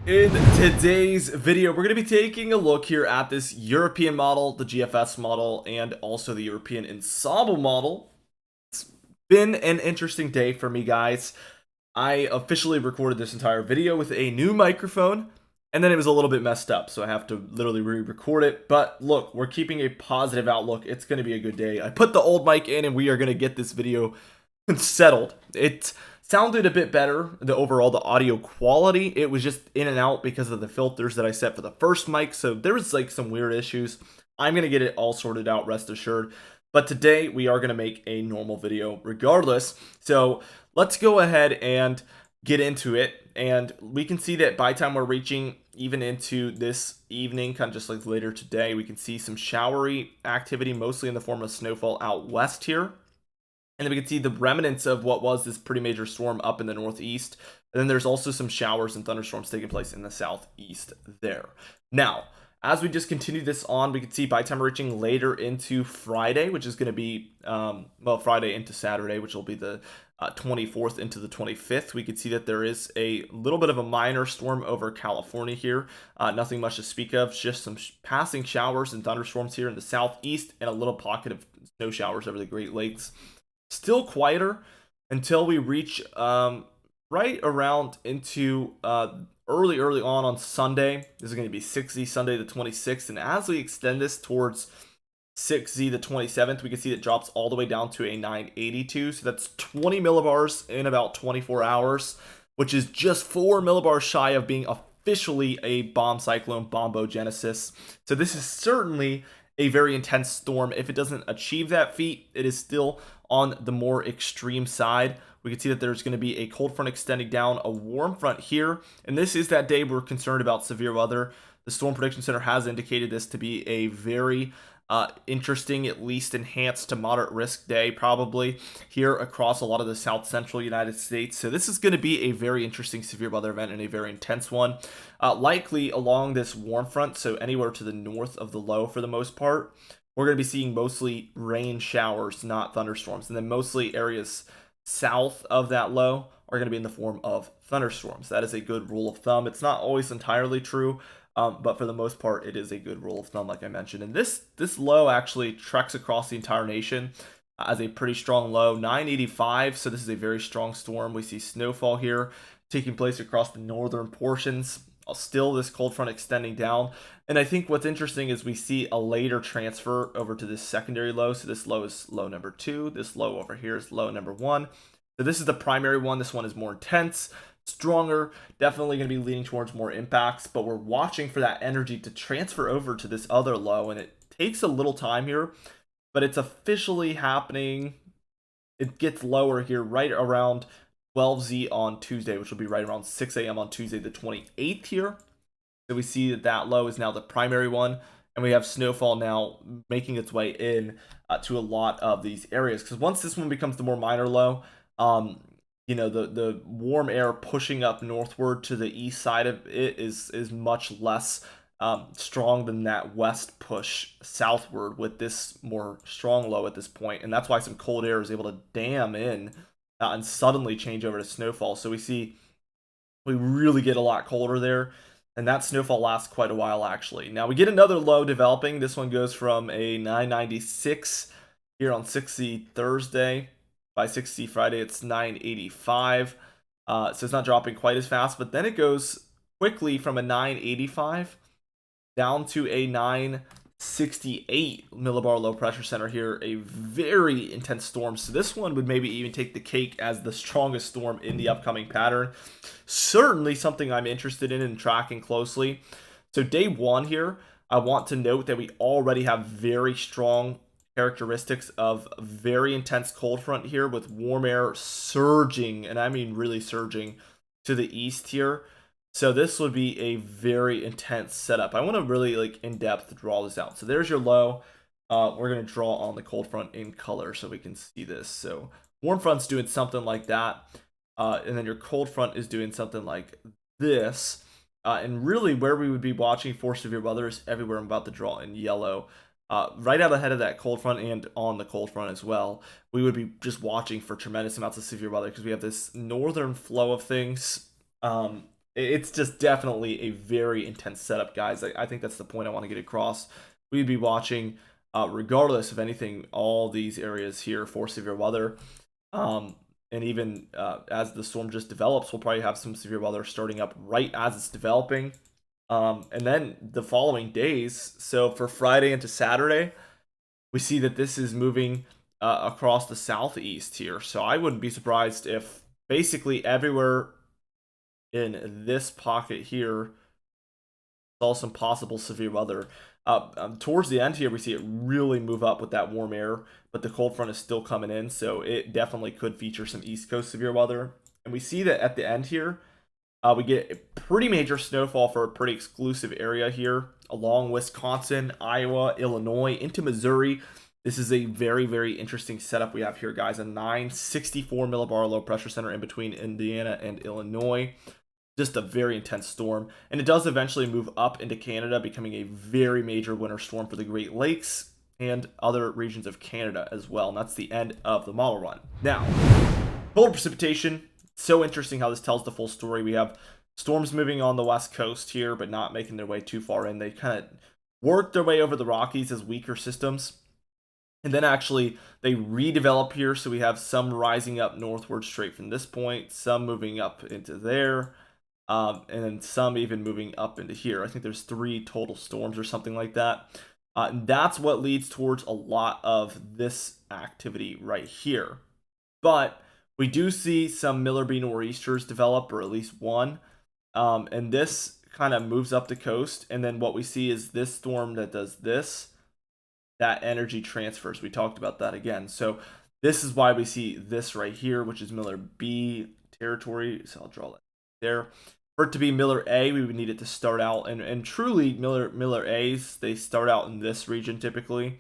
In today's video, we're going to be taking a look here at this European model, the GFS model, and also the European Ensemble model. It's been an interesting day for me, guys. I officially recorded this entire video with a new microphone, and then it was a little bit messed up, so I have to literally re-record it. But look, we're keeping a positive outlook. It's going to be a good day. I put the old mic in, and we are going to get this video settled. It sounded a bit better. The audio quality, it was just in and out because of the filters that I set for the first mic. So there was like some weird issues. I'm going to get it all sorted out, rest assured. But today we are going to make a normal video regardless. So let's go ahead and get into it. And we can see that by the time we're reaching even into this evening, kind of just like later today, we can see some showery activity, mostly in the form of snowfall out west here. And then we can see the remnants of what was this pretty major storm up in the northeast. And then there's also some showers and thunderstorms taking place in the southeast there. Now, as we just continue this on, we can see by the time we're reaching later into Friday, which is going to be, Friday into Saturday, which will be the 24th into the 25th, we can see that there is a little bit of a minor storm over California here. Nothing much to speak of, just some passing showers and thunderstorms here in the southeast and a little pocket of snow showers over the Great Lakes. Still quieter until we reach right around into early on Sunday. This is going to be 6Z Sunday the 26th, and as we extend this towards 6Z the 27th, we can see it drops all the way down to a 982. So that's 20 millibars in about 24 hours, which is just 4 millibars shy of being officially a bomb cyclone bombogenesis. So this is certainly a very intense storm. If it doesn't achieve that feat, it is still on the more extreme side. We can see that there's going to be a cold front extending down, a warm front here, and this is that day we're concerned about severe weather. The Storm Prediction Center has indicated this to be a very interesting, at least enhanced to moderate risk day, probably here across a lot of the south central United States. So this is going to be a very interesting severe weather event and a very intense one, likely along this warm front, so anywhere to the north of the low for the most part. We're going to be seeing mostly rain showers, not thunderstorms, and then mostly areas south of that low are going to be in the form of thunderstorms. That is a good rule of thumb. It's not always entirely true, but for the most part, it is a good rule of thumb, like I mentioned. And this low actually treks across the entire nation as a pretty strong low, 985. So this is a very strong storm. We see snowfall here taking place across the northern portions. Still this cold front extending down. And I think what's interesting is we see a later transfer over to this secondary low. So this low is low number 2. This low over here is low number 1. So this is the primary one. This one is more intense, stronger, definitely going to be leaning towards more impacts, but we're watching for that energy to transfer over to this other low, and it takes a little time here, but it's officially happening. It gets lower here right around 12Z on Tuesday, which will be right around 6 a.m. on Tuesday the 28th here. So we see that that low is now the primary one, and we have snowfall now making its way in to a lot of these areas, because once this one becomes the more minor low, the warm air pushing up northward to the east side of it is much less strong than that west push southward with this more strong low at this point, and that's why some cold air is able to dam in and suddenly change over to snowfall. So we really get a lot colder there, and that snowfall lasts quite a while actually. Now we get another low developing. This one goes from a 996 here on 6Z Thursday. By 6Z Friday, it's 985. So it's not dropping quite as fast, but then it goes quickly from a 985 down to a 968 millibar low pressure center here. A very intense storm. So this one would maybe even take the cake as the strongest storm in the upcoming pattern. Certainly something I'm interested in and tracking closely. So day one here, I want to note that we already have very strong characteristics of very intense cold front here with warm air surging, and I mean really surging, to the east here. So this would be a very intense setup. I want to really in depth draw this out. So there's your low. We're going to draw on the cold front in color so we can see this. So warm front's doing something like that, and then your cold front is doing something like this. And really where we would be watching for severe weather is everywhere I'm about to draw in yellow. Right out ahead of that cold front and on the cold front as well, we would be just watching for tremendous amounts of severe weather because we have this northern flow of things It's just definitely a very intense setup, guys. I think that's the point I want to get across. We'd be watching, regardless of anything, all these areas here for severe weather. And even as the storm just develops, we'll probably have some severe weather starting up right as it's developing. And then the following days, so for Friday into Saturday, we see that this is moving across the southeast here. So I wouldn't be surprised if basically everywhere in this pocket here saw some possible severe weather. Towards the end here, we see it really move up with that warm air, but the cold front is still coming in, so it definitely could feature some East Coast severe weather. And we see that at the end here, we get a pretty major snowfall for a pretty exclusive area here along Wisconsin, Iowa, Illinois, into Missouri. This is a very, very interesting setup we have here, guys. A 964 millibar low pressure center in between Indiana and Illinois. Just a very intense storm. And it does eventually move up into Canada, becoming a very major winter storm for the Great Lakes and other regions of Canada as well. And that's the end of the model run. Now, total precipitation. So interesting how this tells the full story. We have storms moving on the west coast here, but not making their way too far in. They kind of work their way over the Rockies as weaker systems. And then actually they redevelop here. So we have some rising up northward straight from this point, some moving up into there, and then some even moving up into here. I think there's 3 total storms or something like that. And that's what leads towards a lot of this activity right here. But we do see some Miller B nor'easters develop, or at least one. And this kind of moves up the coast. And then what we see is this storm that does this, that energy transfers. We talked about that again. So this is why we see this right here, which is Miller B territory. So I'll draw that there. For it to be Miller A, we would need it to start out, and truly Miller A's, they start out in this region typically,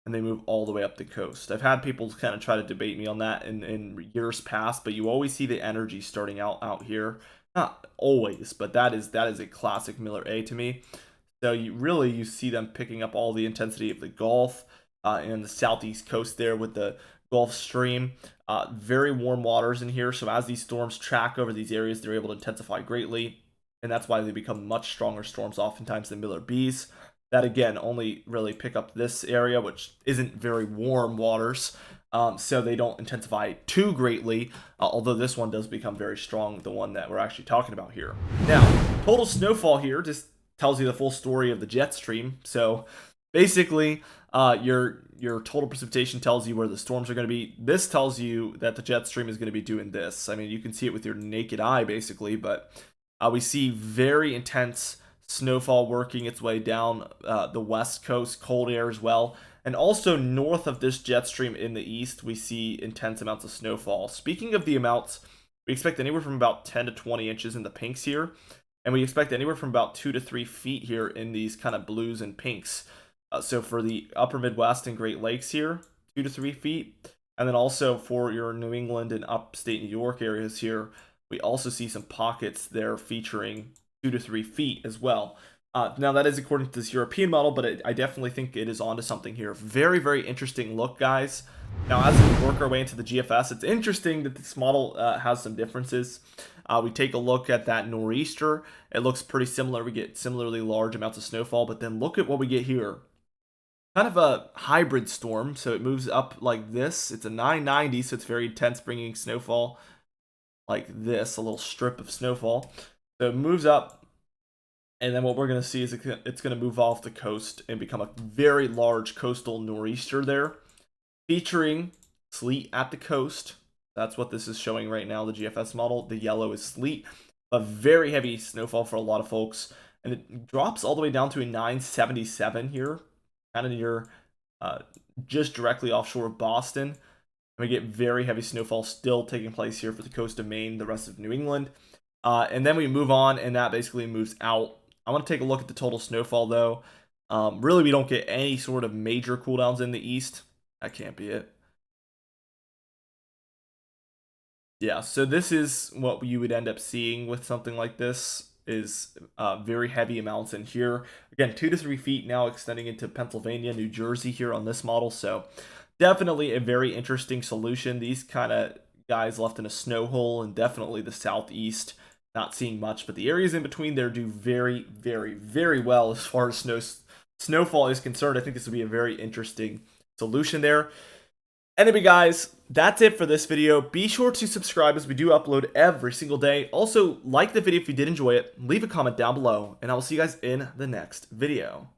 and they move all the way up the coast. I've had people kind of try to debate me on that in years past, but you always see the energy starting out here. Not always, but that is a classic Miller A to me. So you see them picking up all the intensity of the Gulf and the southeast coast there with the Gulf Stream. Very warm waters in here, so as these storms track over these areas, they're able to intensify greatly, and that's why they become much stronger storms oftentimes than Miller B's. That again only really pick up this area, which isn't very warm waters, so they don't intensify too greatly, although this one does become very strong, the one that we're actually talking about here. Now, total snowfall here just tells you the full story of the jet stream. So basically, your total precipitation tells you where the storms are going to be. This tells you that the jet stream is going to be doing this. I mean, you can see it with your naked eye, basically, but we see very intense snowfall working its way down the west coast, cold air as well. And also north of this jet stream in the east, we see intense amounts of snowfall. Speaking of the amounts, we expect anywhere from about 10 to 20 inches in the pinks here. And we expect anywhere from about 2 to 3 feet here in these kind of blues and pinks. So for the upper Midwest and Great Lakes here, 2 to 3 feet. And then also for your New England and upstate New York areas here, we also see some pockets there featuring 2 to 3 feet as well. Now that is according to this European model, but I definitely think it is onto something here. Very, very interesting look, guys. Now as we work our way into the GFS, it's interesting that this model has some differences. We take a look at that nor'easter. It looks pretty similar. We get similarly large amounts of snowfall, but then look at what we get here. Kind of a hybrid storm, so it moves up like this. It's a 990, so it's very intense, bringing snowfall like this, a little strip of snowfall. So it moves up, and then what we're going to see is it's going to move off the coast and become a very large coastal nor'easter there, featuring sleet at the coast. That's what this is showing right now, the GFS model. The yellow is sleet, a very heavy snowfall for a lot of folks, and it drops all the way down to a 977 here, kind of near just directly offshore of Boston. And we get very heavy snowfall still taking place here for the coast of Maine, the rest of New England. And then we move on, and that basically moves out. I want to take a look at the total snowfall, though. Really, we don't get any sort of major cooldowns in the east. That can't be it. Yeah, so this is what you would end up seeing with something like this, is very heavy amounts in here. Again, 2 to 3 feet now extending into Pennsylvania, New Jersey here on this model. So definitely a very interesting solution. These kind of guys left in a snow hole, and definitely the southeast not seeing much, but the areas in between there do very, very, very well as far as snowfall is concerned. I think this would be a very interesting solution there. Anyway, guys, that's it for this video. Be sure to subscribe as we do upload every single day. Also, like the video if you did enjoy it. Leave a comment down below, and I will see you guys in the next video.